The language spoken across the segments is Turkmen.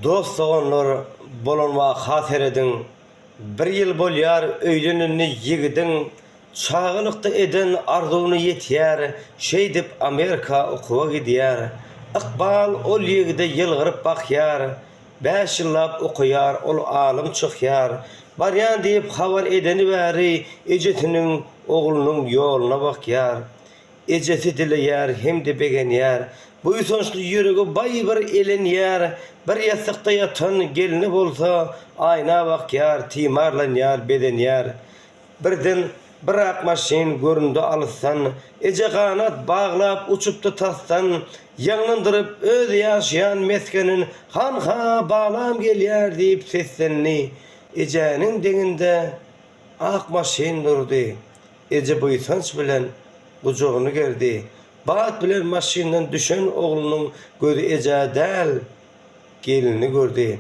Dost oğanlar bolanma hater edin. Bir yıl bolyar öýlenini yigidin. Çağılıkta eden arzuwny yetýär. Şey dip Amerika okuwa gidýär. Iqbal ol yigide yılgyryp bakýar. 5 ýyllap okuýar, ol alim çykýar. Barýan diýip habar edeni bäri ejetiniň oglunyň ýoluna bakýar. Ejeti dileýär hemde begenýär. Bu ýysançly ýüregi baý bir elenýär. Bir ýasakda ýatan gelini bolsa aýna bakýar, timarlanýar, bedenýär. Birden bir ak maşin göründü alsan, eje kanat baglap uçupdy tassan, ýaňlandyryp öz ýaşaýan meskenin hanha balam gelýär diýip seslenni. Ejenin deňinde ak maşin durdy. Eje bu ýysanç bilen gujogyny gerdi. Bat bilen maşinden düşen oglunyň gözü ejadäl gelini gördi.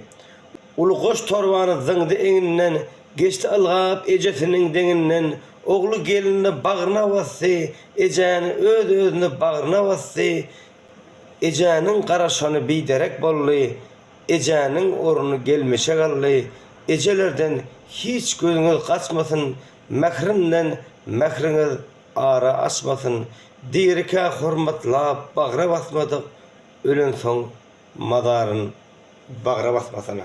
Ulu goş torbany zyňdy eňinden geçti algap ejesiniň deňinden oglu gelinini bagryna bassy, ejani öz-özüne bagryna bassy. Ejaniň garaşany biderek boldy. Ejaniň oruny gelmeşe galdy. Ejelerden hiç gözüňiz gaçmasyn, mehrinden mehriňiz ara açmasyn. Dirika hormatlap bagra basmadyk, ölen soň madaryn bagra basmasyna.